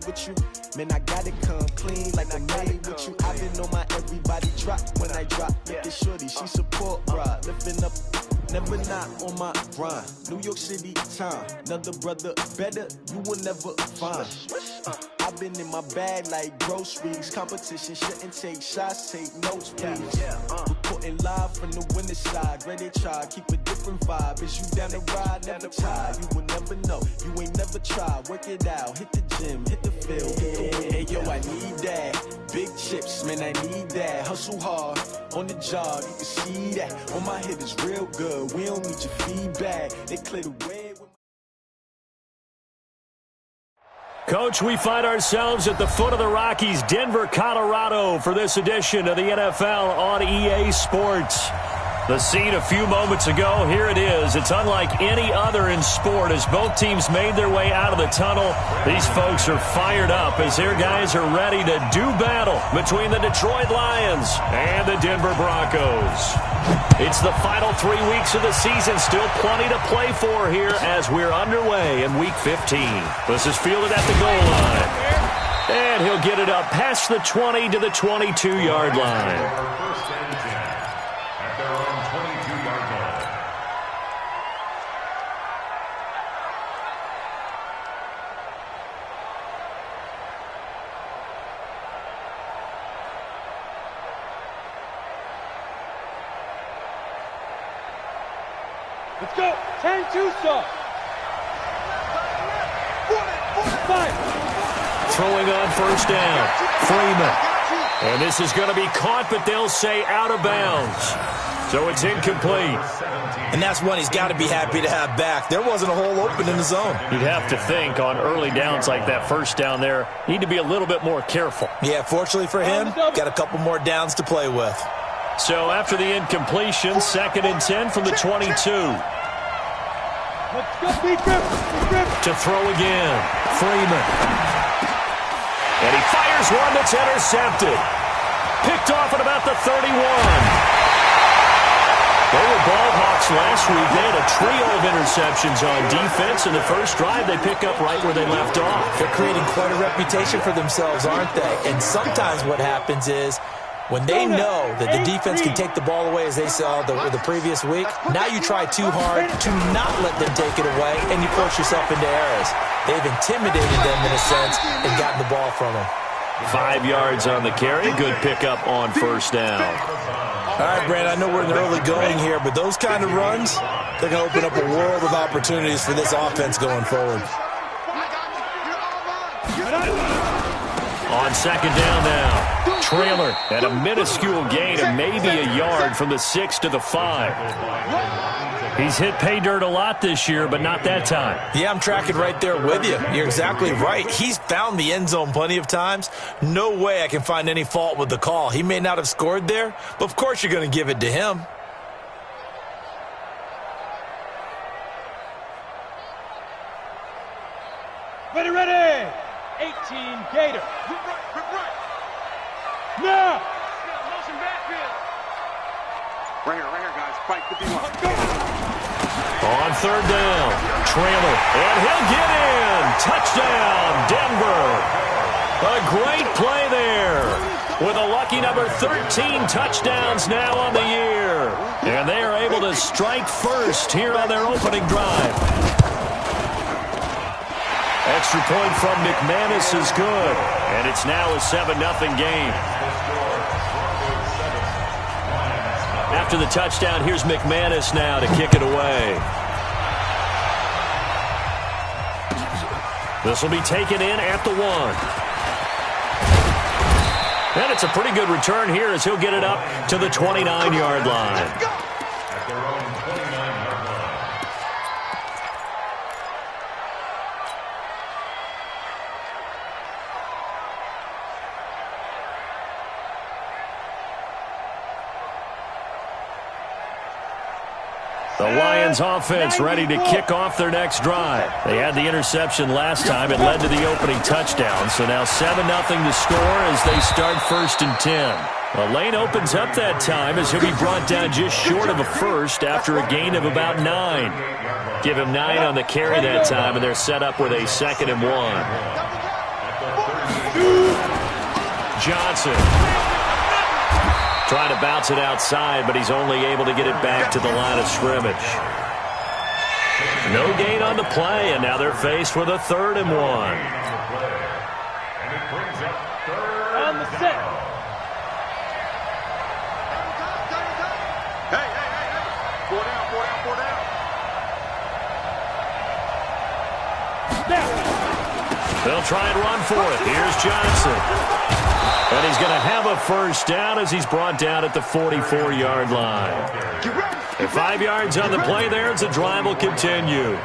with you. Man, I gotta come clean like I made with you. I've been on my everybody drop when I drop. Look at shorty, she support ride, lifting up. Never not on my grind. New York City time. Another brother better, you will never find. I've been in my bag like groceries. Competition shouldn't take shots, take notes, please. Reporting live from the winter side. Ready to try, keep a different vibe. Is you down the ride, never tired. You will never know, you ain't never tried. Work it out, hit the gym, hit the field. Hey, yo, I need that. Big chips, man, I need that. Hustle hard, on the job, you can see that. On my head is real good, we don't need your feedback. They clear the way. Coach, we find ourselves at the foot of the Rockies, Denver, Colorado, for this edition of the NFL on EA Sports. The scene a few moments ago, here it is. It's unlike any other in sport as both teams made their way out of the tunnel. These folks are fired up as their guys are ready to do battle between the Detroit Lions and the Denver Broncos. It's the final 3 weeks of the season. Still plenty to play for here as we're underway in Week 15. This is fielded at the goal line. And he'll get it up past the 20 to the 22-yard line. Let's go. 10-2 stop. Throwing on first down. Freeman. And this is going to be caught, but they'll say out of bounds. So it's incomplete. And that's one he's got to be happy to have back. There wasn't a hole open in the zone. You'd have to think on early downs like that first down there, need to be a little bit more careful. Yeah, fortunately for him, got a couple more downs to play with. So after the incompletion, 2nd and 10 from the 22. Let's go, B-Grip. To throw again, Freeman. And he fires one that's intercepted. Picked off at about the 31. They were ball hawks last week. They had a trio of interceptions on defense. In the first drive, they pick up right where they left off. They're creating quite a reputation for themselves, aren't they? And sometimes what happens is, when they know that the defense can take the ball away, as they saw the previous week, now you try too hard to not let them take it away, and you force yourself into errors. They've intimidated them in a sense and gotten the ball from them. 5 yards on the carry. Good pickup on first down. All right, Brand, I know we're in the early going here, but those kind of runs, they're going to open up a world of opportunities for this offense going forward. On second down now. Trailer at a minuscule gain of maybe a yard from the 6 to the 5. He's hit pay dirt a lot this year, but not that time. Yeah, I'm tracking right there with you. You're exactly right. He's found the end zone plenty of times. No way I can find any fault with the call. He may not have scored there, but of course you're going to give it to him. Ready. 18 Gator. Now. Motion backfield. Right here, guys. Fight 51. On third down, Trailer, and he'll get in. Touchdown, Denver. A great play there. With a lucky number 13 touchdowns now on the year. And they are able to strike first here on their opening drive. Extra point from McManus is good. And it's now a 7-0 game. After the touchdown, here's McManus now to kick it away. This will be taken in at the 1. And it's a pretty good return here as he'll get it up to the 29-yard line. The Lions offense ready to kick off their next drive. They had the interception last time. It led to the opening touchdown. So now 7-0 to score as they start 1st and 10. The lane opens up that time as he'll be brought down just short of a first after a gain of about 9. Give him 9 on the carry that time, and they're set up with a 2nd and 1. Johnson. Trying to bounce it outside, but he's only able to get it back to the line of scrimmage. No gain on the play, and now they're faced with a 3rd and 1. On the set. Hey. 4 down. They'll try and run for it. Here's Johnson. And he's going to have a first down as he's brought down at the 44-yard line. And 5 yards on the play there as the drive will continue.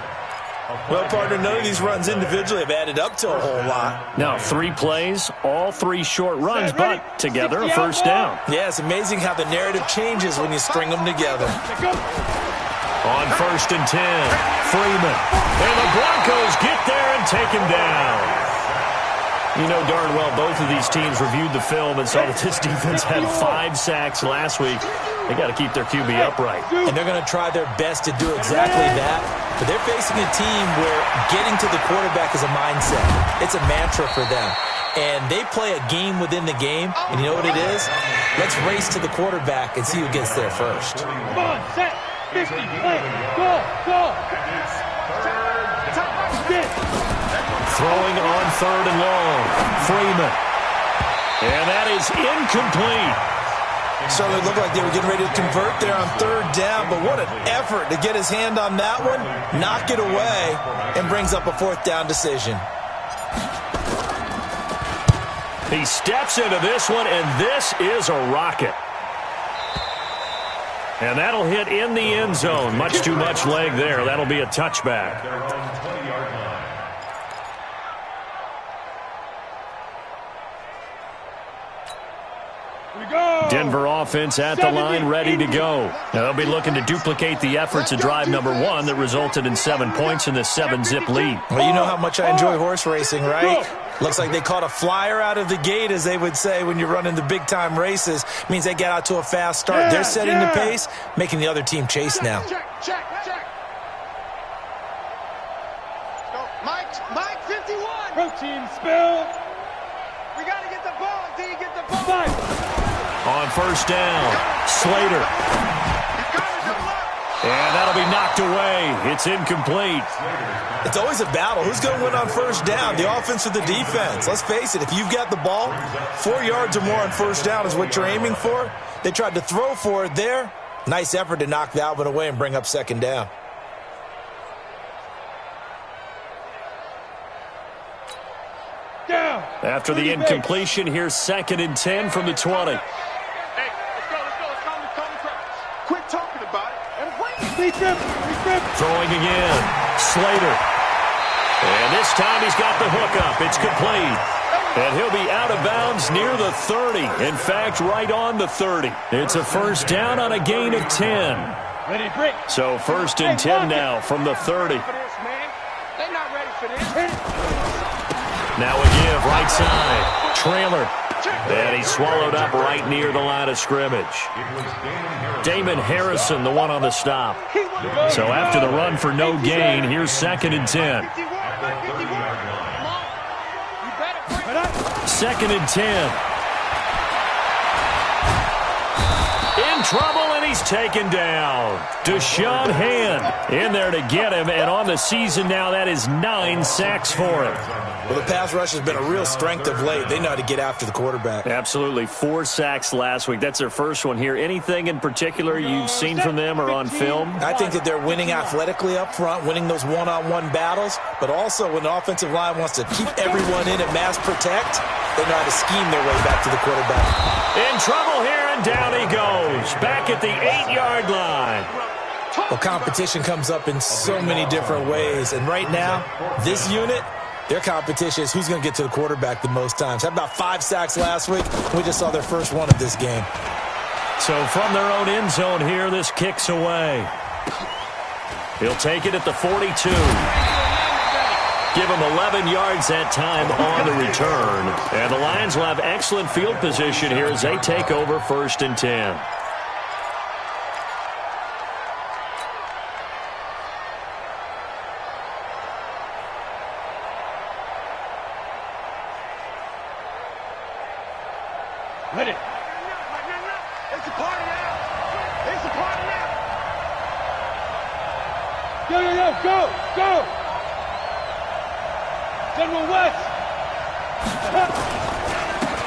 Well, partner, none of these runs individually have added up to a whole lot. Now, 3 plays, all 3 short runs, but together a first down. Yeah, it's amazing how the narrative changes when you string them together. On 1st and 10, Freeman. And the Broncos get there and take him down. You know darn well both of these teams reviewed the film and saw that this defense had 5 sacks last week. They got to keep their QB upright. And they're going to try their best to do exactly that. But they're facing a team where getting to the quarterback is a mindset. It's a mantra for them. And they play a game within the game. And you know what it is? Let's race to the quarterback and see who gets there first. Come on, set. 50, play. Go. Throwing on 3rd and long. Freeman. And that is incomplete. Certainly looked like they were getting ready to convert there on 3rd down, but what an effort to get his hand on that one, knock it away, and brings up a 4th down decision. He steps into this one, and this is a rocket. And that'll hit in the end zone. Much too much leg there. That'll be a touchback. Denver offense at the line, ready to go. Now they'll be looking to duplicate the efforts of drive number 1 that resulted in 7 points in this 7-zip lead. Well, you know how much I enjoy horse racing, right? Looks like they caught a flyer out of the gate, as they would say when you're running the big-time races. Means they get out to a fast start. They're setting the pace, making the other team chase now. Check. Go. Mike, 51. Protein spill. We got to get the ball until you get the ball. On 1st down, Slater. And that'll be knocked away. It's incomplete. It's always a battle. Who's going to win on 1st down, the offense or the defense? Let's face it, if you've got the ball, 4 yards or more on 1st down is what you're aiming for. They tried to throw for it there. Nice effort to knock that one away and bring up 2nd down. Down. After the incompletion, here's 2nd and 10 from the 20. Hey, let's go. Quit talking about it and play. Throwing again, Slater. And this time he's got the hook up. It's complete. And he'll be out of bounds near the 30. In fact, right on the 30. It's a 1st down on a gain of 10. Ready, break. So 1st and 10 now from the 30. They're not ready for this. Now a give, right side. Trailer. And he's swallowed up right near the line of scrimmage. Damon Harrison, the one on the stop. So after the run for no gain, here's 2nd and 10. 2nd and 10. In trouble, and he's taken down. Deshaun Hand in there to get him, and on the season now, that is 9 sacks for him. Well, the pass rush has been a real strength of late. They know how to get after the quarterback. Absolutely. 4 sacks last week. That's their first one here. Anything in particular you've seen from them or on film? I think that they're winning athletically up front, winning those one-on-one battles, but also when the offensive line wants to keep everyone in and mass protect, they know how to scheme their way back to the quarterback. In trouble here, and down he goes. Back at the 8-yard line. Well, competition comes up in so many different ways, and right now, this unit, their competition is who's going to get to the quarterback the most times. Had about 5 sacks last week. We just saw their first one of this game. So from their own end zone here, this kicks away. He'll take it at the 42. Give him 11 yards that time on the return. And the Lions will have excellent field position here as they take over 1st and 10. Ready. It's a party now. It's a party now. Go. General West.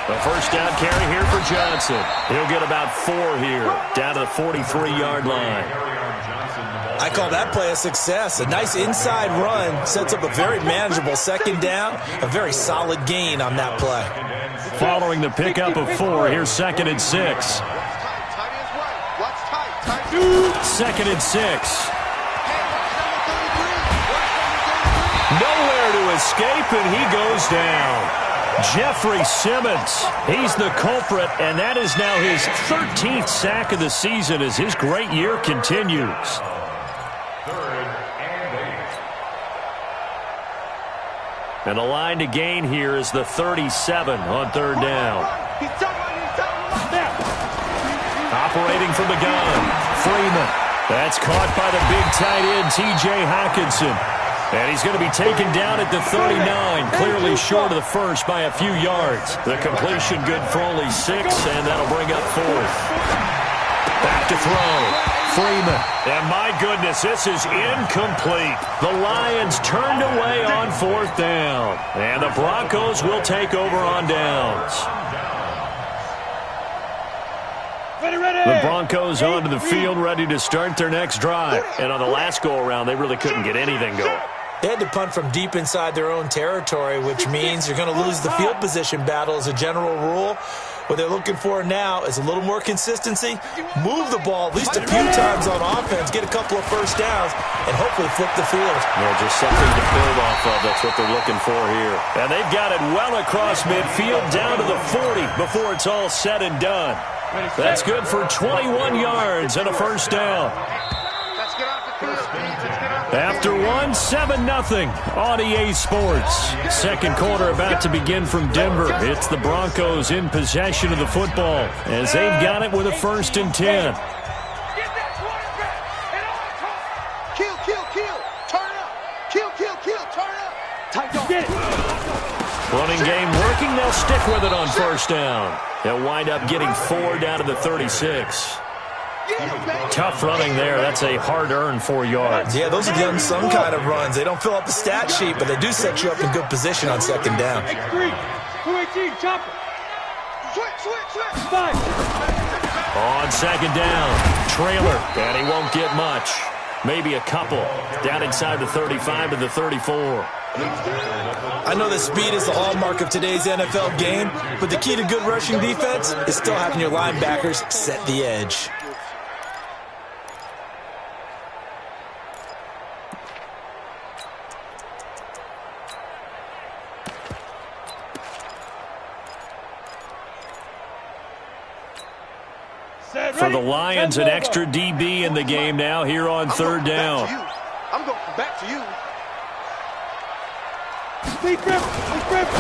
The first down carry here for Johnson. He'll get about 4 here, down to the 43-yard line. I call that play a success. A nice inside run sets up a very manageable second down, a very solid gain on that play. Following the pickup of 4, here's 2nd and 6. Tight is right. Watch tight. 2nd and 6. Nowhere to escape, and he goes down. Jeffrey Simmons, he's the culprit, and that is now his 13th sack of the season as his great year continues. 3rd and 8. And the line to gain here is the 37 on 3rd down. Operating from the gun, Freeman. That's caught by the big tight end, T.J. Hockenson. And he's going to be taken down at the 39, clearly short of the first by a few yards. The completion good for only 6, and that'll bring up 4th. Back to throw. Freeman. And my goodness, this is incomplete. The Lions turned away on 4th down. And the Broncos will take over on downs. The Broncos onto the field, ready to start their next drive. And on the last go-around, they really couldn't get anything going. They had to punt from deep inside their own territory, which means you're going to lose the field position battle as a general rule. What they're looking for now is a little more consistency, move the ball at least a few times on offense, get a couple of first downs, and hopefully flip the field. Yeah, just something to build off of. That's what they're looking for here. And they've got it well across midfield, down to the 40 before it's all said and done. That's good for 21 yards and a first down. After 7-0 on EA Sports. Second quarter about to begin from Denver. It's the Broncos in possession of the football as they've got it with a 1st and 10. Kill. Turn up. Kill. Turn up. Tight dog. Running game working. They'll stick with it on 1st down. They'll wind up getting 4 down to the 36. Tough running there. That's a hard-earned 4 yards. Yeah, those are the unsung kind of runs. They don't fill up the stat sheet, but they do set you up in good position on 2nd down. 218, chopper. Switch. 5. On 2nd down, trailer, and he won't get much. Maybe a couple. Down inside the 35 to the 34. I know that speed is the hallmark of today's NFL game, but the key to good rushing defense is still having your linebackers set the edge. For the Lions, an extra DB in the game now here on 3rd down. I'm going back to you.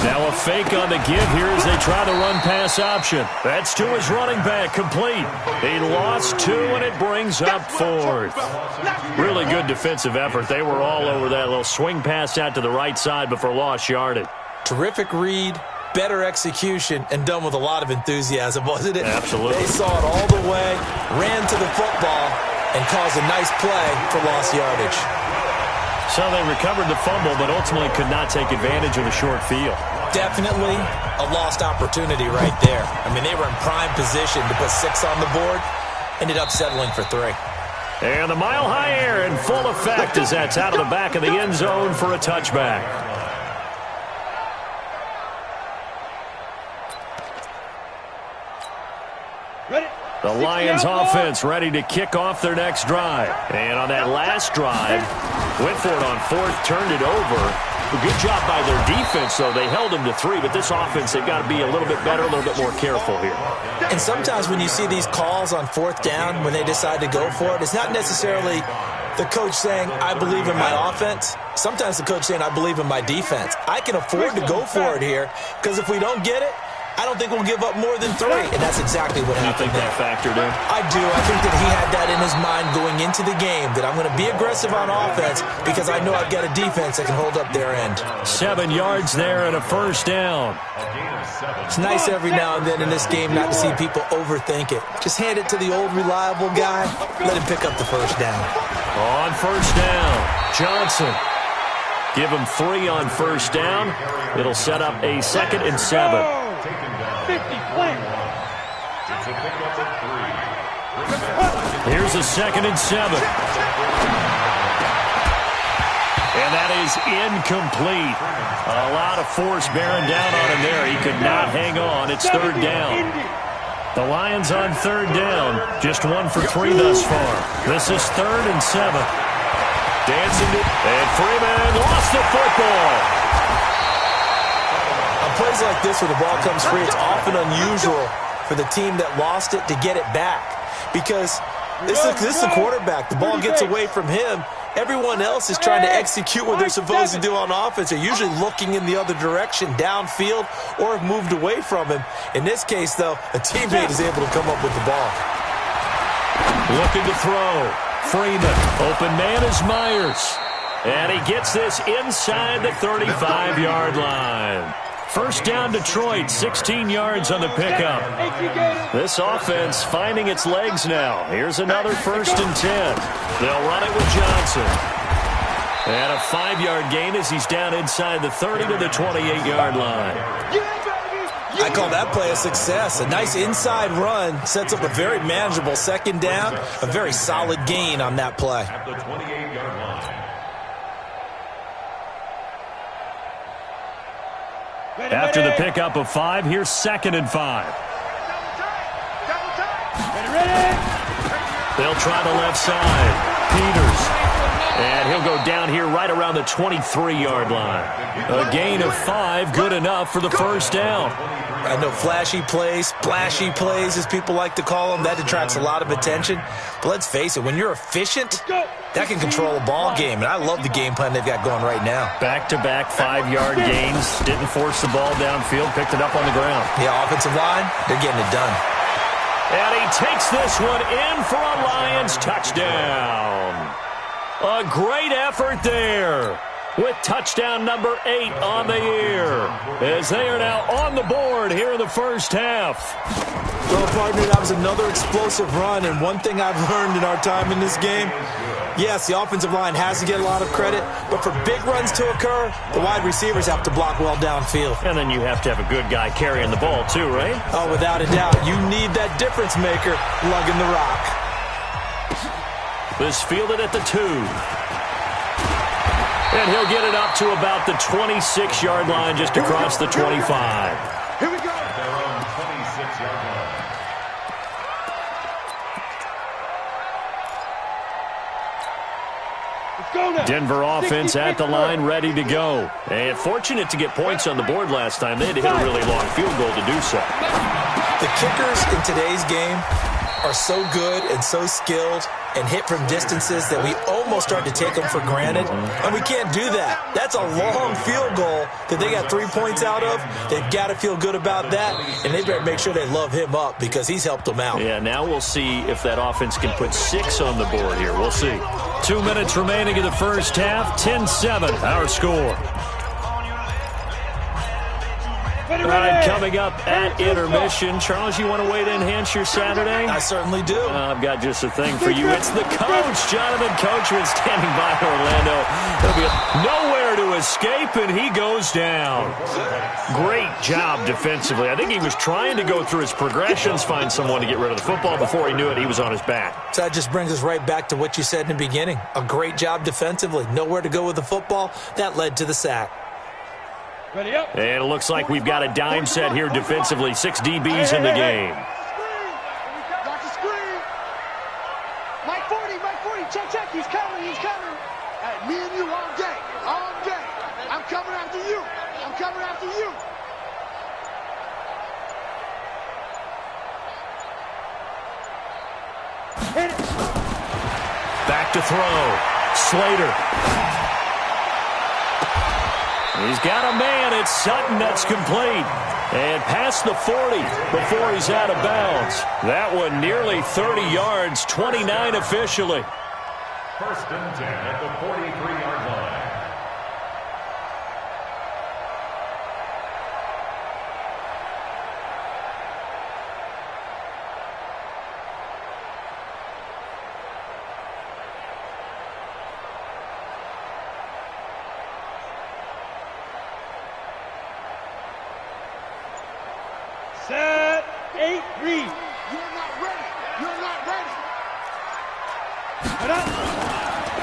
Now a fake on the give here as they try the run-pass option. That's to his running back, complete. He lost 2, and it brings up 4th. Really good defensive effort. They were all over that little swing pass out to the right side before lost yardage. Terrific read, better execution, and done with a lot of enthusiasm, wasn't it? Absolutely. They saw it all the way, ran to the football, and caused a nice play for lost yardage. So they recovered the fumble, but ultimately could not take advantage of the short field. Definitely a lost opportunity right there. I mean, they were in prime position to put 6 on the board, ended up settling for 3. And the mile-high air in full effect as that's out of the back of the end zone for a touchback. The Lions offense ready to kick off their next drive. And on that last drive, went for it on 4th, turned it over. A good job by their defense, though. They held them to 3, but this offense, they've got to be a little bit better, a little bit more careful here. And sometimes when you see these calls on 4th down, when they decide to go for it, it's not necessarily the coach saying, I believe in my offense. Sometimes the coach saying, I believe in my defense. I can afford to go for it here because if we don't get it, I don't think we'll give up more than 3, and that's exactly what happened. You think that factored in? I do. I think that he had that in his mind going into the game, that I'm going to be aggressive on offense because I know I've got a defense that can hold up their end. 7 yards there and a first down. It's nice every now and then in this game not to see people overthink it. Just hand it to the old reliable guy. Let him pick up the first down. On first down, Johnson. Give him 3 on first down. It'll set up a 2nd and 7. 50 flat. Here's a 2nd and 7. And that is incomplete. A lot of force bearing down on him there. He could not hang on. It's 3rd down. The Lions on 3rd down. Just 1 for 3 thus far. This is 3rd and 7. Dancing it, and Freeman lost the football. On plays like this where the ball comes free, it's often unusual for the team that lost it to get it back. Because this is the quarterback. The ball gets away from him. Everyone else is trying to execute what they're supposed to do on offense. They're usually looking in the other direction, downfield, or have moved away from him. In this case, though, a teammate is able to come up with the ball. Looking to throw. Freeman. Open man is Myers. And he gets this inside the 35-yard line. First down, Detroit. 16 yards on the pickup. This offense finding its legs now. Here's another 1st and 10. They'll run it with Johnson. And a 5-yard gain as he's down inside the 30 to the 28-yard line. I call that play a success. A nice inside run sets up a very manageable 2nd down. A very solid gain on that play. At the 28-yard line. After the pickup of 5, here's 2nd and 5. They'll try the left side. Peters. And he'll go down here right around the 23-yard line. A gain of 5, good enough for the first down. I know flashy plays, splashy plays, as people like to call them, that attracts a lot of attention. But let's face it, when you're efficient, that can control a ball game. And I love the game plan they've got going right now. Back-to-back 5-yard gains. Didn't force the ball downfield, picked it up on the ground. Yeah, offensive line, they're getting it done. And he takes this one in for a Lions touchdown. A great effort there with touchdown number 8 on the year as they are now on the board here in the first half. Well, partner, that was another explosive run, and one thing I've learned in our time in this game, yes, the offensive line has to get a lot of credit, but for big runs to occur, the wide receivers have to block well downfield. And then you have to have a good guy carrying the ball too, right? Oh, without a doubt. You need that difference maker lugging the rock. This fielded at the 2. And he'll get it up to about the 26-yard line, just across the 25. Here we go. At their own 26-yard line. Denver offense at the line, ready to go. And fortunate to get points on the board last time. They had to hit a really long field goal to do so. The kickers in today's game are so good and so skilled and hit from distances that we almost start to take them for granted. And we can't do that. That's a long field goal that they got 3 points out of. They've got to feel good about that, and they better make sure they love him up because he's helped them out. Yeah, now we'll see if that offense can put 6 on the board here. We'll see. 2 minutes remaining in the first half. 10-7, our score. All right, coming up at intermission. Charles, you want to wait to enhance your Saturday? I certainly do. I've got just a thing for you. It's the coach, Jonathan Coachman, standing by Orlando. There'll be nowhere to escape, and he goes down. Great job defensively. I think he was trying to go through his progressions, find someone to get rid of the football. Before he knew it, he was on his back. So that just brings us right back to what you said in the beginning. A great job defensively. Nowhere to go with the football. That led to the sack. Ready up. And it looks like we've got a dime set here defensively. 6 DBs in the game. Got the screen. Mike 40, check, he's coming. Hey, me and you all day. I'm coming after you. Hit it. Back to throw. Slater. He's got a man. It's Sutton. That's complete. And past the 40 before he's out of bounds. That one nearly 30 yards, 29 officially. First and 10 at the 43-yard line. Set, 8, read. You're not ready. You're not ready.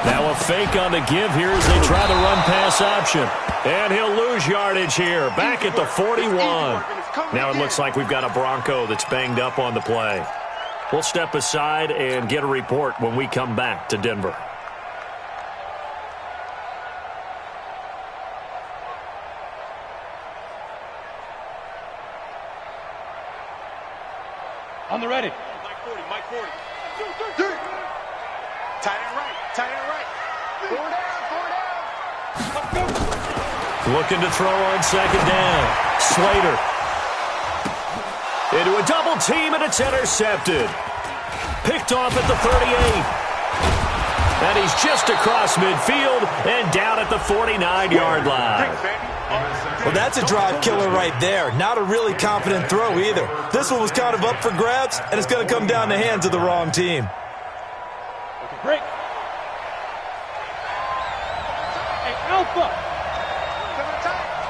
Now a fake on the give here as they try the run-pass option. And he'll lose yardage here, back at the 41. Now it looks like we've got a Bronco that's banged up on the play. We'll step aside and get a report when we come back to Denver. On the ready. Mike 40, Mike 40. Tight end right, tight end right. Four down. Looking to throw on second down. Slater. Into a double team, and it's intercepted. Picked off at the 38. And he's just across midfield and down at the 49-yard line. Well, that's a drive killer right there. Not a really confident throw either. This one was kind of up for grabs, and it's going to come down the hands of the wrong team. Okay, break. Hey, Alpha.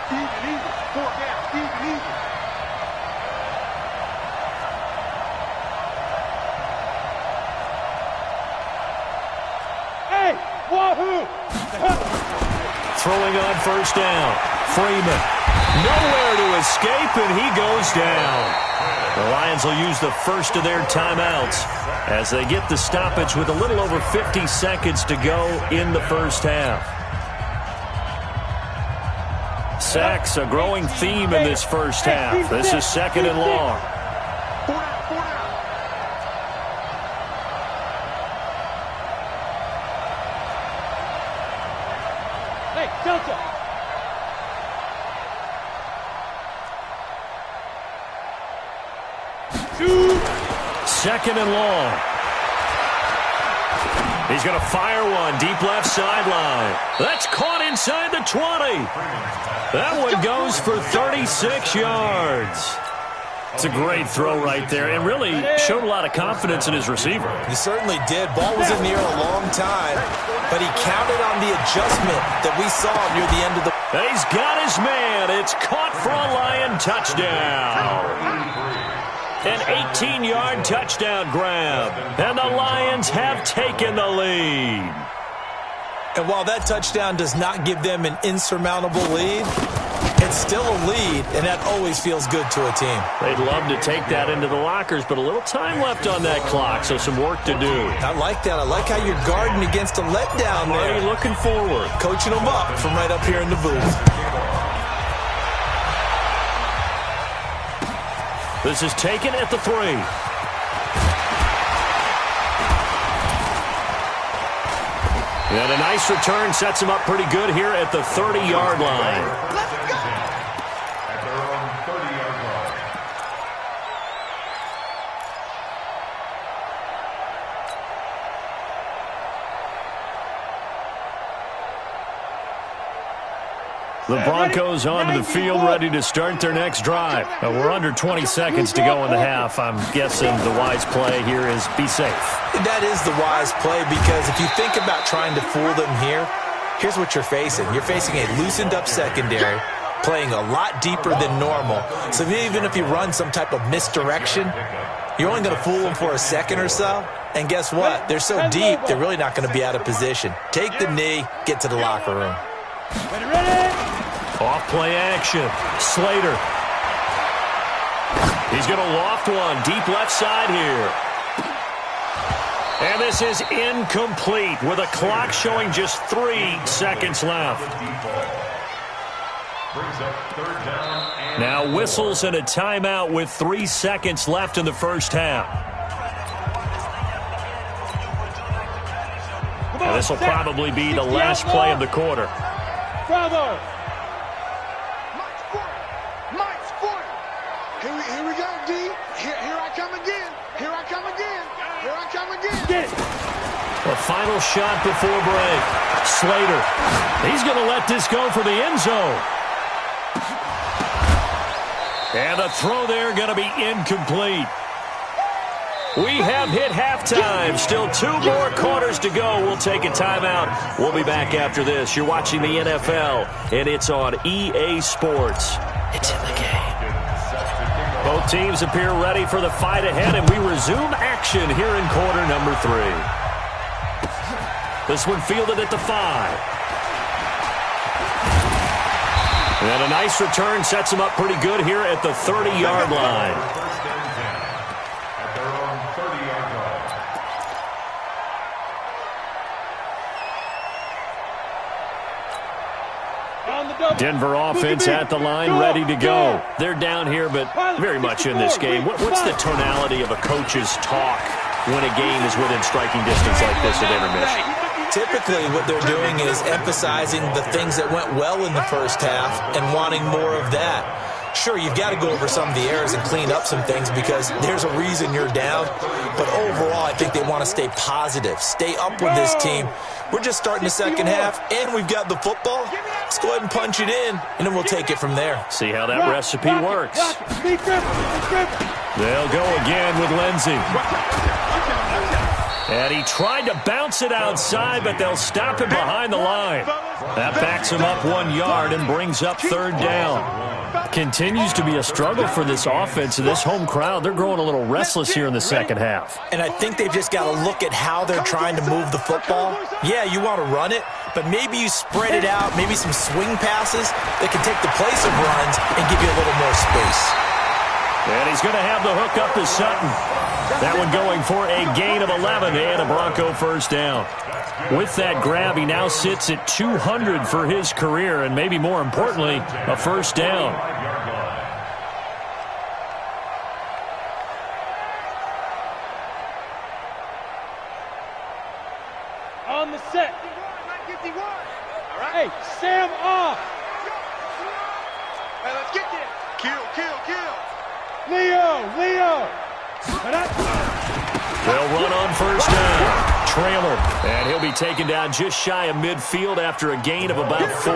Even, four down, even. Hey, wahoo. Throwing on first down. Freeman. Nowhere to escape, and he goes down. The Lions will use the first of their timeouts as they get the stoppage with a little over 50 seconds to go in the first half. Sacks, a growing theme in this first half. This is second and long. Four down. Hey, Delta. Second and long. He's going to fire one deep left sideline. That's caught inside the 20. That one goes for 36 yards. It's a great throw right there and really showed a lot of confidence in his receiver. He certainly did. Ball was in the air a long time, but he counted on the adjustment that we saw near the end of the... He's got his man. It's caught for a Lion touchdown. An 18-yard touchdown grab. And the Lions have taken the lead. And while that touchdown does not give them an insurmountable lead, it's still a lead, and that always feels good to a team. They'd love to take that into the lockers, but a little time left on that clock, so some work to do. I like that. I like how you're guarding against a letdown there. Already looking forward. Coaching them up from right up here in the booth. This is taken at the 3. And a nice return sets him up pretty good here at the 30-yard line. Let's go. At their own 30-yard line. The Broncos onto the field, ready to start their next drive. We're under 20 seconds to go in the half. I'm guessing the wise play here is be safe. That is the wise play, because if you think about trying to fool them here, here's what you're facing. You're facing a loosened-up secondary, playing a lot deeper than normal. So even if you run some type of misdirection, you're only going to fool them for a second or so. And guess what? They're so deep, they're really not going to be out of position. Take the knee, get to the locker room. Ready? Off play action. Slater. He's going to loft one deep left side here. And this is incomplete with a clock showing just 3 seconds left. Now whistles and a timeout with 3 seconds left in the first half. And this will probably be the last play of the quarter. Bravo. Mike's 40. Here we go, D. Here I come again. Here I come again. Here I come again. Get it. A final shot before break. Slater. He's going to let this go for the end zone. And the throw there going to be incomplete. We have hit halftime. Still 2 more quarters to go. We'll take a timeout. We'll be back after this. You're watching the NFL, and it's on EA Sports. It's in the game. Both teams appear ready for the fight ahead, and we resume action here in quarter number 3. This one fielded at the 5. And a nice return sets him up pretty good here at the 30-yard line. Denver offense at the line, ready to go. They're down here, but very much in this game. What's the tonality of a coach's talk when a game is within striking distance like this at intermission? Typically, what they're doing is emphasizing the things that went well in the first half and wanting more of that. Sure, you've got to go over some of the errors and clean up some things because there's a reason you're down. But overall, I think they want to stay positive, stay up with this team. We're just starting the second half, and we've got the football. Let's go ahead and punch it in, and then we'll take it from there. See how that recipe works. They'll go again with Lindsey. And he tried to bounce it outside, but they'll stop him behind the line. That backs him up 1 yard and brings up 3rd down. Continues to be a struggle for this offense. This home crowd, they're growing a little restless here in the second half. And I think they've just got to look at how they're trying to move the football. Yeah, you want to run it, but maybe you spread it out, maybe some swing passes that can take the place of runs and give you a little more space. And he's going to have the hook up to Sutton. That one going for a gain of 11 and a Bronco first down. With that grab, he now sits at 200 for his career, and maybe more importantly, a first down. On the set. 51. All right. Hey, Sam off. Hey, let's get there. Kill. Leo. They'll run on first down. Trailer, and he'll be taken down just shy of midfield after a gain of about 4.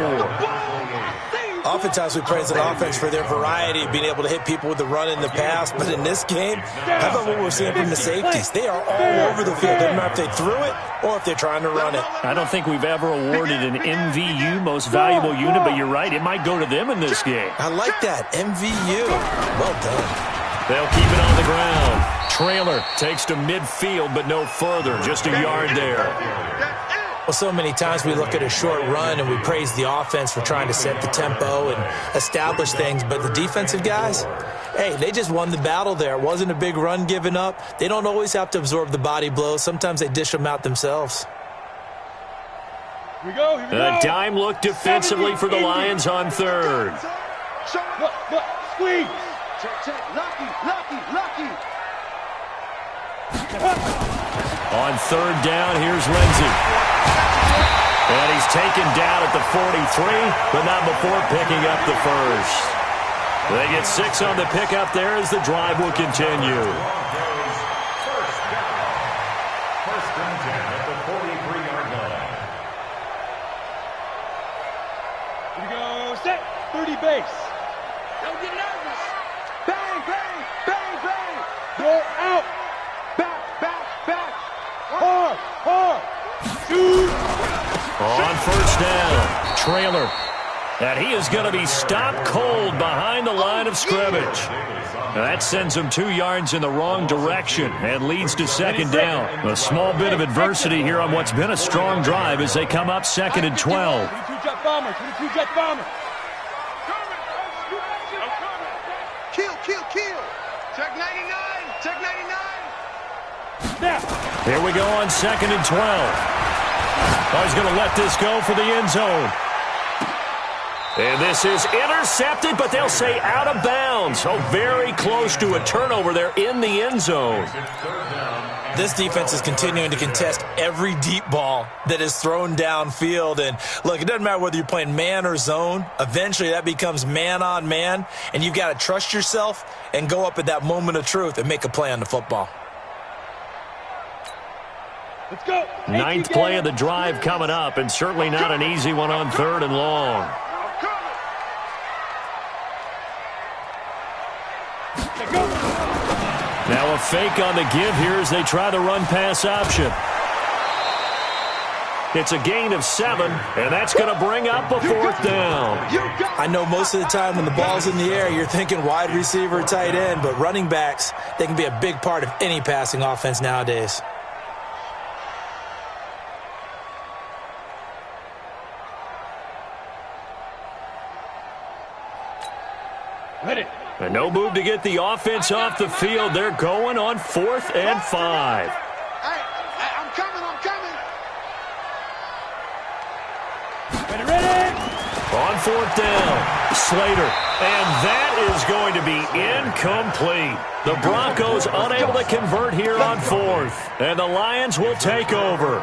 Oftentimes we praise an offense for their variety of being able to hit people with the run in the pass, but in this game, how about what we're seeing from the safeties? They are all over the field. Doesn't matter if they threw it or if they're trying to run it. I don't think we've ever awarded an MVU, most valuable unit, but you're right, it might go to them in this game. I like that, MVU. Well done. They'll keep it on the ground. Trailer takes to midfield, but no further, just a yard there. Well, so many times we look at a short run and we praise the offense for trying to set the tempo and establish things, but the defensive guys, hey, they just won the battle there. It wasn't a big run given up. They don't always have to absorb the body blows. Sometimes they dish them out themselves. Here we go. A dime look defensively for the Lions on 3rd. Look, squeeze. Check. Lucky. On 3rd down, here's Lindsey. And he's taken down at the 43, but not before picking up the first. They get 6 on the pickup there as the drive will continue. First and 10 at the 43-yard line. Here we go. Set. 30 base. Don't get nervous. Bang. Go out. Back. Hard. Shoot. On first down, Trailer. And he is going to be stopped cold behind the line of scrimmage. That sends him 2 yards in the wrong direction and leads to 2nd down. A small bit of adversity here on what's been a strong drive as they come up 2nd and 12. 22 jet bomber. Kill. Check 99. Snap. Here we go on 2nd and 12. Oh, he's going to let this go for the end zone. And this is intercepted, but they'll say out of bounds. Oh, very close to a turnover there in the end zone. 3rd down This defense is continuing to contest every deep ball that is thrown downfield. And look, it doesn't matter whether you're playing man or zone. Eventually that becomes man on man, and you've got to trust yourself and go up at that moment of truth and make a play on the football. Let's go. Ninth play of the drive coming up, and certainly not an easy one on 3rd and long. Now a fake on the give here as they try the run-pass option. It's a gain of 7, and that's going to bring up a 4th down. I know most of the time when the ball's in the air, you're thinking wide receiver, tight end, but running backs, they can be a big part of any passing offense nowadays. Ready. And no move to get the offense off the field. They're going on 4th and 5. Hey, I'm coming. Ready. On 4th down, Slater. And that is going to be incomplete. The Broncos unable to convert here on 4th. And the Lions will take over.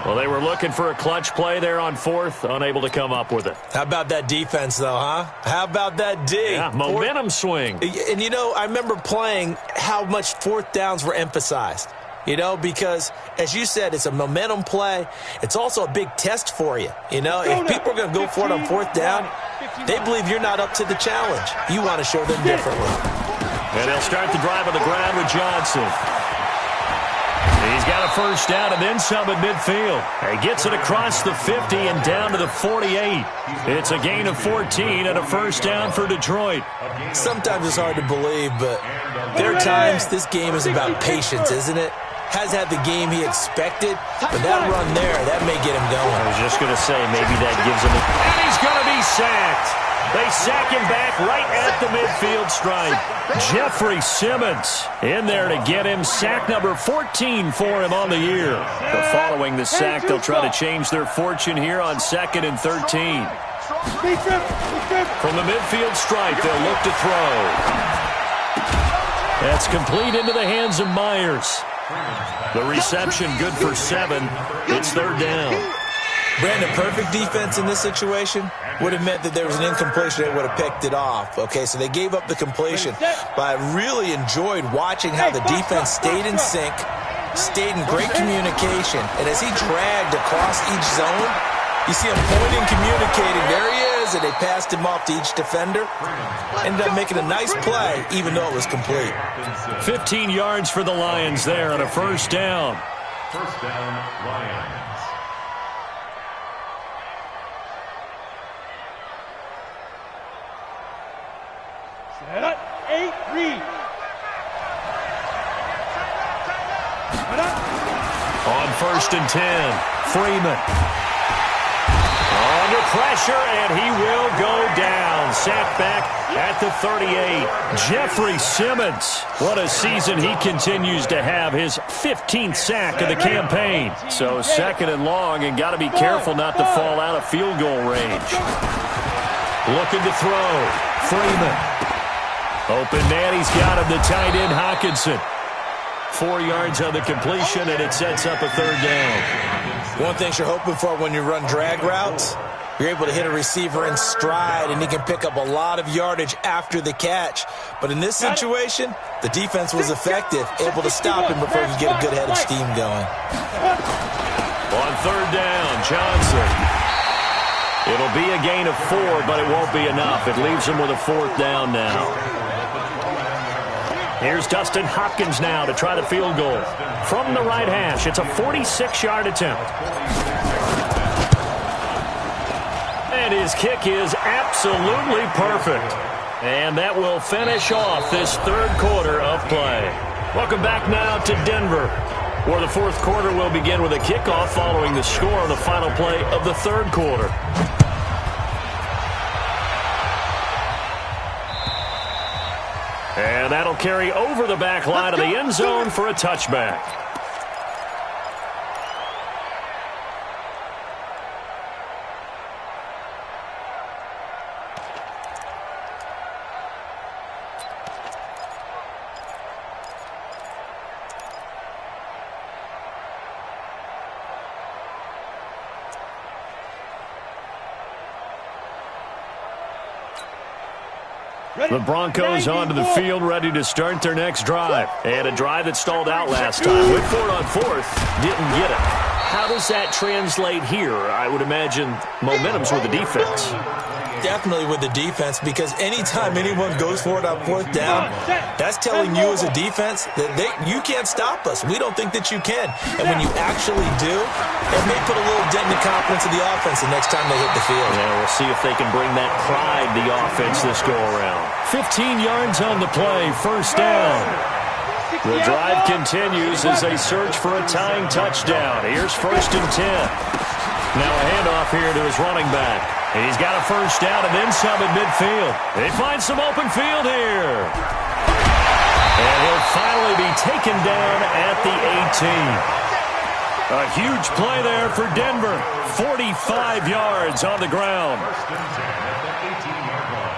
Well, they were looking for a clutch play there on 4th, unable to come up with it. How about that defense, though, huh? How about that D? Yeah, momentum swing. And, you know, I remember playing how much 4th downs were emphasized. You know, because, as you said, it's a momentum play. It's also a big test for you. You know, if people are going to go for it on 4th down, they believe you're not up to the challenge. You want to show them differently. And they'll start the drive on the ground with Johnson. He's got a 1st down and then some at midfield. He gets it across the 50 and down to the 48. It's a gain of 14 and a 1st down for Detroit. Sometimes it's hard to believe, but there are times this game is about patience, isn't it? Has had the game he expected, but that run there, that may get him going. I was just going to say, maybe that gives him and he's going to be sacked. They sack him back right at the midfield stripe. Jeffrey Simmons in there to get him. Sack number 14 for him on the year. But following the sack, they'll try to change their fortune here on 2nd and 13. From the midfield stripe, they'll look to throw. That's complete into the hands of Myers. The reception good for 7. It's 3rd down. Brandon, perfect defense in this situation would have meant that there was an incompletion. They would have picked it off. Okay, so they gave up the completion. But I really enjoyed watching how the defense stayed in sync, stayed in great communication. And as he dragged across each zone, you see him pointing, communicating. There he is, and they passed him off to each defender. Ended up making a nice play, even though it was complete. 15 yards for the Lions there on a 1st down. 1st down, Lions. Set up. 8, read. On 1st and 10, Freeman. Under pressure, and he will go down. Sacked back at the 38. Jeffrey Simmons. What a season he continues to have. His 15th sack of the campaign. So 2nd and long, and got to be careful not to fall out of field goal range. Looking to throw. Freeman. Open man, he's got him, the tight end, Hockenson. 4 yards on the completion, and it sets up a 3rd down. One thing you're hoping for when you run drag routes, you're able to hit a receiver in stride, and he can pick up a lot of yardage after the catch. But in this situation, the defense was effective, able to stop him before he could get a good head of steam going. On 3rd down, Johnson. It'll be a gain of 4, but it won't be enough. It leaves him with a 4th down now. Here's Dustin Hopkins now to try the field goal. From the right hash, it's a 46-yard attempt. And his kick is absolutely perfect. And that will finish off this 3rd quarter of play. Welcome back now to Denver, where the 4th quarter will begin with a kickoff following the score on the final play of the 3rd quarter. And that'll carry over the back line of the end zone for a touchback. The Broncos onto the field, ready to start their next drive. And a drive that stalled out last time. Went for it on fourth, didn't get it. How does that translate here? I would imagine momentum's with the defense. Definitely with the defense, because anytime anyone goes for it on fourth down, that's telling you as a defense that you can't stop us. We don't think that you can. And when you actually do, it may put a little dent in the confidence of the offense the next time they hit the field. Yeah, we'll see if they can bring that pride to the offense this go-around. 15 yards on the play, first down. The drive continues as they search for a tying touchdown. Here's 1st and 10. Now a handoff here to his running back. He's got a first down and then some at midfield. They find some open field here. And he'll finally be taken down at the 18. A huge play there for Denver. 45 yards on the ground. 1st and 10 at the 18-yard line.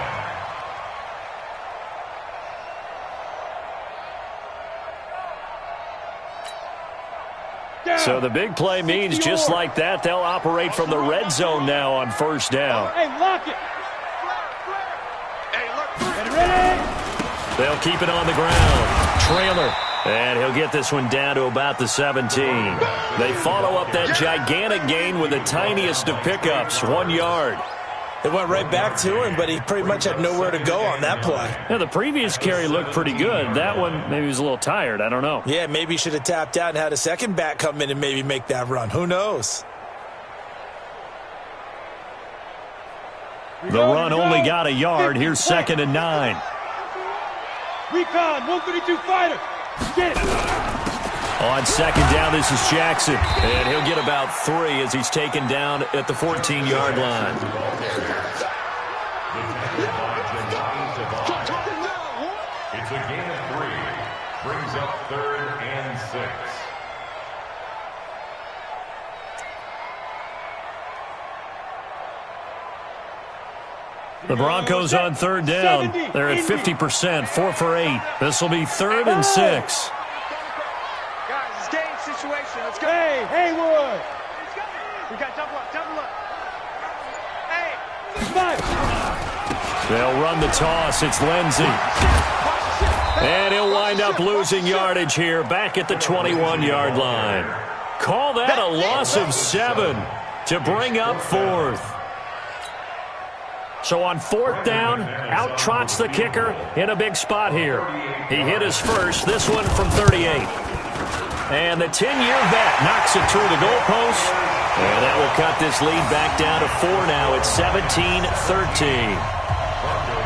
So the big play means just like that, they'll operate from the red zone now on first down. Hey, lock it. Hey, look. Ready? They'll keep it on the ground. Trailer. And he'll get this one down to about the 17. They follow up that gigantic gain with the tiniest of pickups, 1 yard. It went right back to him, but he pretty much had nowhere to go on that play. Yeah, the previous carry looked pretty good. That one, maybe he was a little tired. I don't know. Yeah, maybe he should have tapped out and had a second back come in and maybe make that run. Who knows? The run only got a yard. Here's 2nd and 9. Recon, 132 fighter. Get it. On 2nd down, this is Jackson. And he'll get about 3 as he's taken down at the 14-yard line. It's a gain of 3. Brings up 3rd and 6. The Broncos on 3rd down. They're at 50%, 4 for 8. This will be 3rd and 6. Let's go. Hey, Haywood. We got double up, double up. Hey. They'll run the toss. It's Lindsey. And he'll wind up losing yardage here back at the 21-yard line. Call that a loss of 7 to bring up 4th. So on 4th down, out trots the kicker in a big spot here. He hit his first, this one from 38. And the 10-year vet knocks it through the goalpost. And that will cut this lead back down to 4 now. It's 17-13.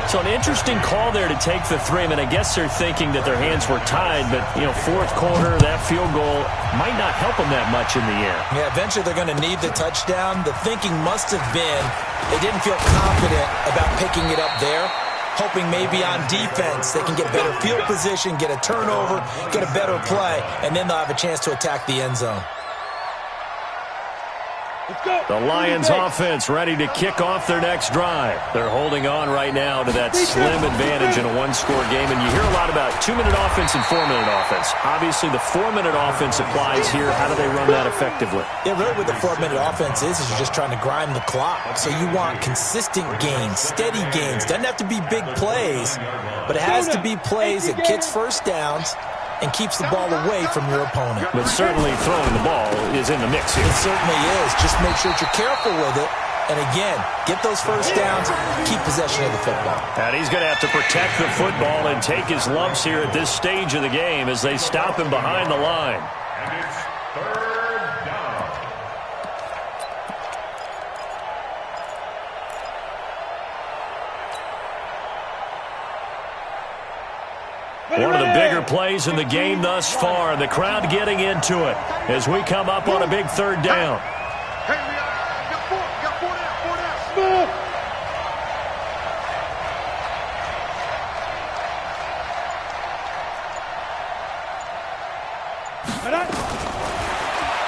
So an interesting call there to take the 3. I mean, I guess they're thinking that their hands were tied, but, you know, 4th quarter, that field goal might not help them that much in the air. Yeah, eventually they're going to need the touchdown. The thinking must have been they didn't feel confident about picking it up there, hoping maybe on defense they can get better field position, get a turnover, get a better play, and then they'll have a chance to attack the end zone. The Lions offense ready to kick off their next drive. They're holding on right now to that slim advantage in a one-score game. And you hear a lot about 2-minute offense and 4-minute offense. Obviously, the 4-minute offense applies here. How do they run that effectively? Yeah, really what the 4-minute offense is you're just trying to grind the clock. So you want consistent gains, steady gains. Doesn't have to be big plays, but it has to be plays that gets first downs and keeps the ball away from your opponent. But certainly throwing the ball is in the mix here. It certainly is. Just make sure that you're careful with it. And again, get those first downs, keep possession of the football. And he's going to have to protect the football and take his lumps here at this stage of the game as they stop him behind the line. And it's 3rd down. One of the bigger plays in the game thus far. The crowd getting into it as we come up on a big 3rd down. Hey, we got 4. We got 4 down. 4 down.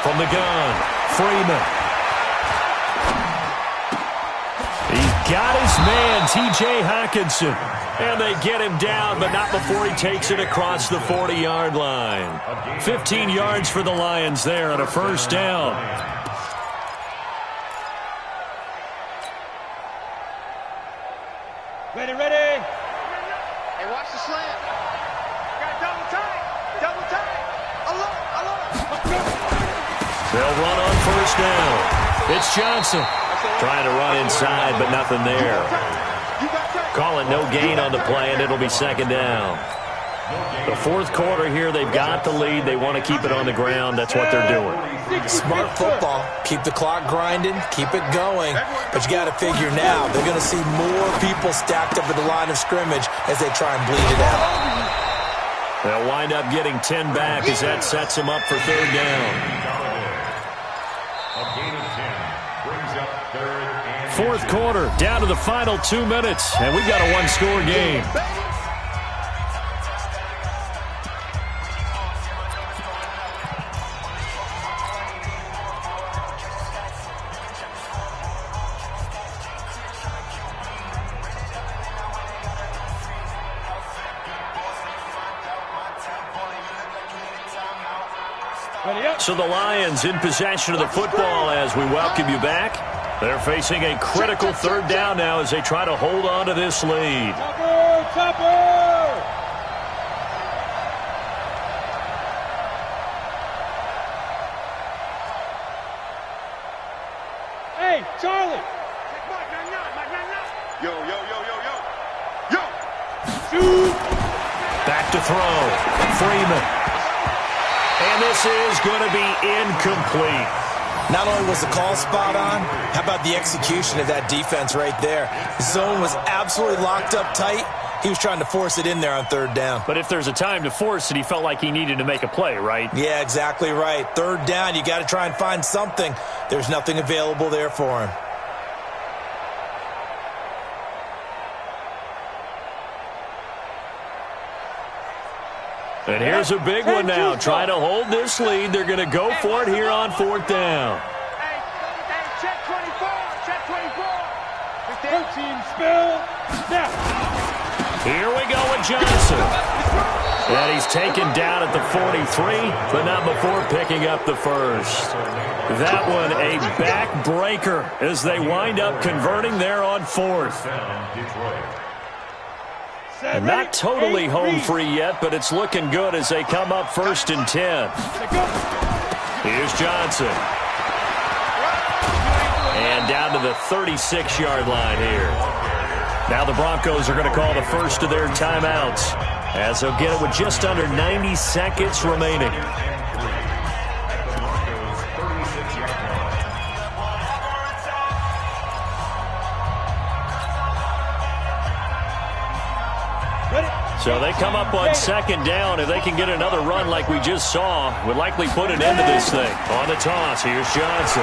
From the gun, Freeman. He's got his man, T.J. Hockenson. And they get him down, but not before he takes it across the 40-yard line. 15 yards for the Lions there on a first down. Ready, ready. They'll run on first down. It's Johnson trying to run inside, but nothing there. Call it no gain on the play, and it'll be second down. The fourth quarter here, they've got the lead. They want to keep it on the ground. That's what they're doing. Smart football. Keep the clock grinding. Keep it going. But you got to figure now, they're going to see more people stacked up at the line of scrimmage as they try and bleed it out. They'll wind up getting 10 back as that sets them up for third down. A gain of 10 brings up third and Fourth quarter, down to the final 2 minutes, and we've got a one-score game. So the Lions in possession of the football as we welcome you back. They're facing a critical third down now as they try to hold on to this lead. Topper! Hey, Charlie! Yo, yo, yo, yo, yo. Yo! Shoot! Back to throw. Freeman. And this is going to be incomplete. Not only was the call spot on, how about the execution of that defense right there? The zone was absolutely locked up tight. He was trying to force it in there on third down. But if there's a time to force it, he felt like he needed to make a play, right? Yeah, exactly right. Third down, you got to try and find something. There's nothing available there for him. And here's a big one now. Trying to hold this lead. They're going to go for it here on fourth down. Hey, check 24. Check 24. 13 spill. Snap. Here we go with Johnson. And he's taken down at the 43, but not before picking up the first. That one a backbreaker as they wind up converting there on fourth. And not totally home free yet, but it's looking good as they come up first and 10. Here's Johnson. And down to the 36-yard line here. Now the Broncos are going to call the first of their timeouts as they'll get it with just under 90 seconds remaining. So they come up on second down. If they can get another run like we just saw, would likely put an end to this thing. On the toss, here's Johnson.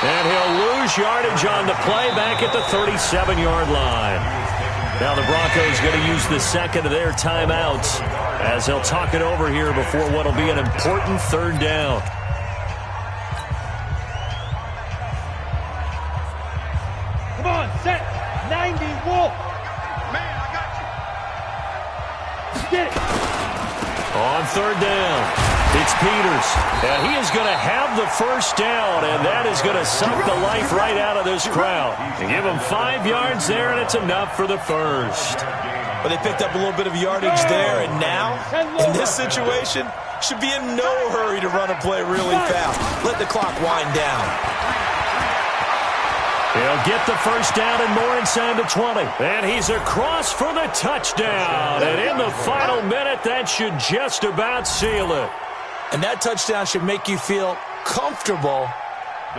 And he'll lose yardage on the play back at the 37-yard line. Now the Broncos going to use the second of their timeouts as they'll talk it over here before what will be an important third down. Come on, set. 90, Wolf. Man, I got you. Get it. On third down, it's Peters. And he is going to have the first down, and that is going to suck the life right out of this crowd. They give him 5 yards there, and it's enough for the first. But they picked up a little bit of yardage there, and now, in this situation, should be in no hurry to run a play really fast. Let the clock wind down. He'll get the first down and more inside the 20. And he's across for the touchdown. And in the final minute, that should just about seal it. And that touchdown should make you feel comfortable.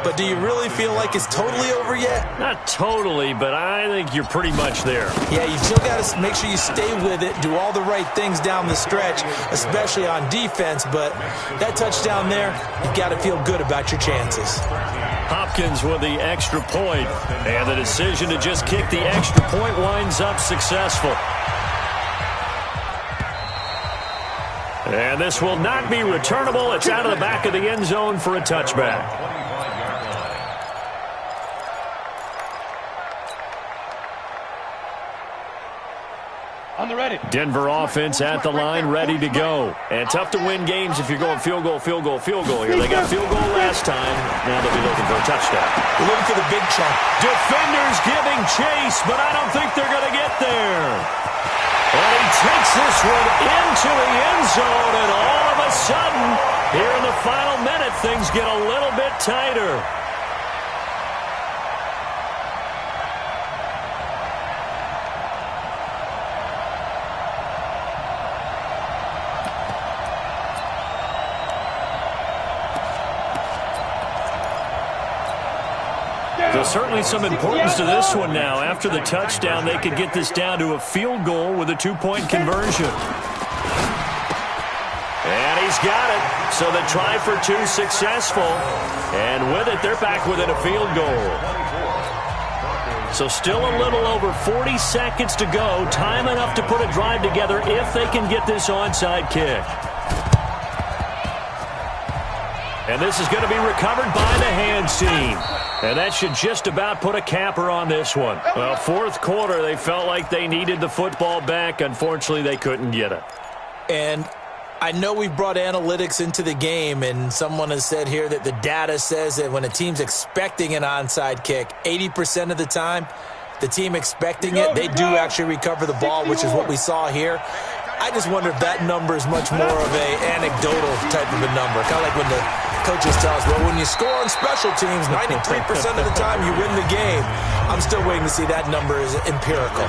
But do you really feel like it's totally over yet? Not totally, but I think you're pretty much there. Yeah, you still got to make sure you stay with it, do all the right things down the stretch, especially on defense. But that touchdown there, you've got to feel good about your chances. Hopkins with the extra point, and the decision to just kick the extra point winds up successful. And this will not be returnable. It's out of the back of the end zone for a touchback. On the ready. Denver offense at the line, ready to go. And tough to win games if you're going field goal, field goal, field goal here. They got field goal last time. Now they'll be looking for a touchdown. We're looking for the big chunk. Defenders giving chase, but I don't think they're going to get there. And he takes this one into the end zone, and all of a sudden, here in the final minute, things get a little bit tighter. There's certainly some importance to this one now. After the touchdown, they could get this down to a field goal with a 2-point conversion. And he's got it. So the try for two successful. And with it, they're back within a field goal. So still a little over 40 seconds to go. Time enough to put a drive together if they can get this onside kick. And this is going to be recovered by the hands team. And that should just about put a capper on this one. Well, fourth quarter, they felt like they needed the football back. Unfortunately, they couldn't get it. And I know we've brought analytics into the game, and someone has said here that the data says that when a team's expecting an onside kick, 80% of the time, the team expecting it, they do actually recover the ball, which is what we saw here. I just wonder if that number is much more of an anecdotal type of a number. Kind of like when the coaches tell us, well, when you score on special teams, 93% of the time you win the game. I'm still waiting to see that number is empirical.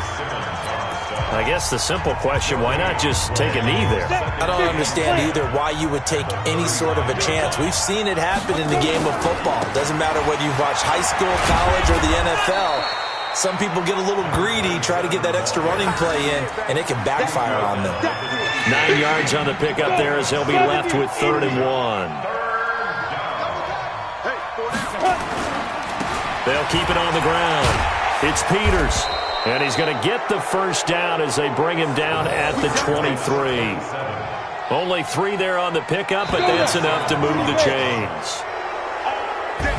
I guess the simple question, why not just take a knee there? I don't understand either why you would take any sort of a chance. We've seen it happen in the game of football. Doesn't matter whether you watch high school, college, or the NFL. Some people get a little greedy, try to get that extra running play in, and it can backfire on them. 9 yards on the pickup there as they'll be left with 3rd and 1. They'll keep it on the ground. It's Peters, and he's going to get the first down as they bring him down at the 23. Only 3 there on the pickup, but that's enough to move the chains.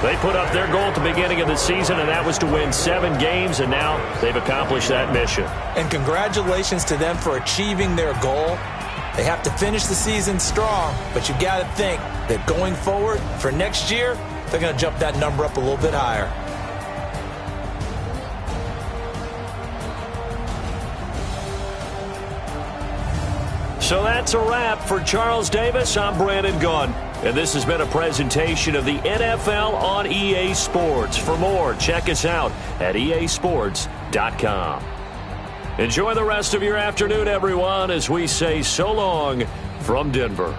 They put up their goal at the beginning of the season, and that was to win 7 games, and now they've accomplished that mission. And congratulations to them for achieving their goal. They have to finish the season strong, but you got to think that going forward for next year, they're going to jump that number up a little bit higher. So that's a wrap for Charles Davis. I'm Brandon Gunn. And this has been a presentation of the NFL on EA Sports. For more, check us out at easports.com. Enjoy the rest of your afternoon, everyone, as we say so long from Denver.